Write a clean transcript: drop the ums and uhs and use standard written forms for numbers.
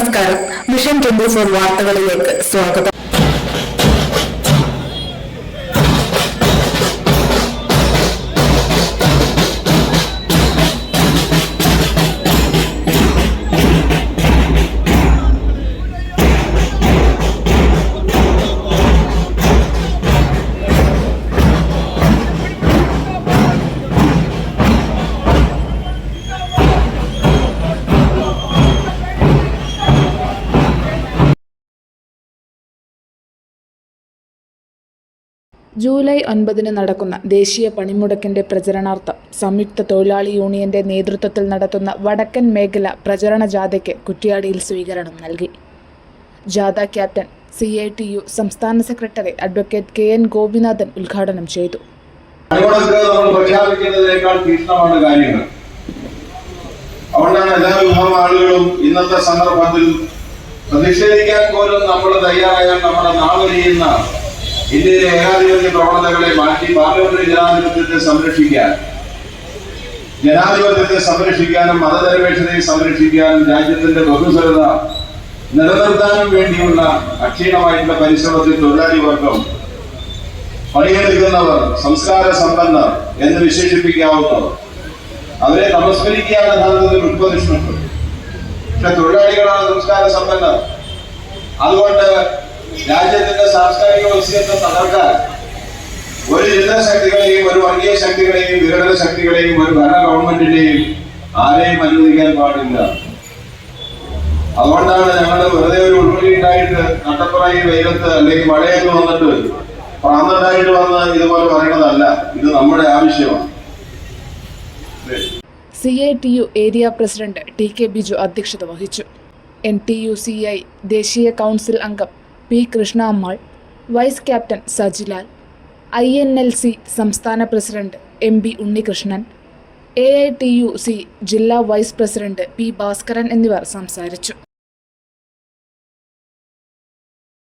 നമസ്കാരം. മിഷൻ 24 വാർത്തകളിലേക്ക് സ്വാഗതം. ജൂലൈ 9 നടക്കുന്ന ദേശീയ പണിമുടക്കിന്റെ പ്രചരണാർത്ഥം സംയുക്ത തൊഴിലാളി യൂണിയന്റെ നേതൃത്വത്തിൽ നടത്തുന്ന വടക്കൻ മേഖല പ്രചരണ ജാഥയ്ക്ക് കുറ്റ്യാടിയിൽ സ്വീകരണം നൽകി. ജാഥ ക്യാപ്റ്റൻ CITU സംസ്ഥാന സെക്രട്ടറി അഡ്വക്കേറ്റ് KN ഗോപിനാഥൻ ഉദ്ഘാടനം ചെയ്തു. എല്ലാ വിഭാഗം ആളുകളും ഇന്നത്തെ സന്ദർഭത്തിൽ പ്രതിഷേധിക്കാൻ പോലും നമ്മൾ തയ്യാറായാൽ നമ്മുടെ നാളെയുന്ന ഇന്ത്യയിലെ ഏകാധിപത്യ പ്രവണതകളെ മാറ്റി പാർലമെന്ററി ജനാധിപത്യത്തെ സംരക്ഷിക്കാനും മതനിരപേക്ഷതയെ സംരക്ഷിക്കാനും രാജ്യത്തിന്റെ ബഹുസ്വരത നിലനിർത്താനും വേണ്ടിയുള്ള അക്ഷീണമായിട്ടുള്ള പരിശ്രമത്തിൽ തൊഴിലാളി വർഗം പണിയെടുക്കുന്നവർ, സംസ്കാര സമ്പന്നർ എന്ന് വിശേഷിപ്പിക്കാവുന്നവർ, അവരെ നമസ്കരിക്കാൻ യഥാർത്ഥത്തിൽ ഉത്പതിഷ്ണുണ്ട്. പക്ഷെ തൊഴിലാളികളാണ് സംസ്കാര സമ്പന്നർ. അതുകൊണ്ട് രാജ്യത്തിന്റെ സാംസ്കാരിക വൈവിധ്യത്തെ തകർക്കാൻ ഒരു ചിന്തശക്തികളെയും ഒരു വർഗീയ ശക്തികളെയും വിഘടന ശക്തികളെയും ഒരു ഭരണ ഗവൺമെന്റിനെയും ആരെയും അനുവദിക്കാൻ പാടില്ല. അതുകൊണ്ടാണ് ഞങ്ങൾ വെറുതെ ഒരു ഉൾപ്പെടിയുണ്ടായിട്ട് നട്ടപ്പുറയി വെയിലത്ത് അല്ലെങ്കിൽ മഴയൊക്കെ വന്നിട്ട് പ്രാന്തണ്ടായിട്ട് വന്ന് ഇതുപോലെ പറയുന്നതല്ല. ഇത് നമ്മുടെ ആവശ്യമാണ്. CITU area president TK Biju അധ്യക്ഷത വഹിച്ചു. NTUCI ദേശീയ കൗൺസിൽ അംഗം P Krishna Ammal, vice captain Sajilal, INLC സംസ്ഥാന പ്രസിഡന്റ് MB ഉണ്ണികൃഷ്ണൻ, AITUC ജില്ലാ വൈസ് പ്രസിഡന്റ് P ഭാസ്കരൻ എന്നിവർ സംസാരിച്ചു.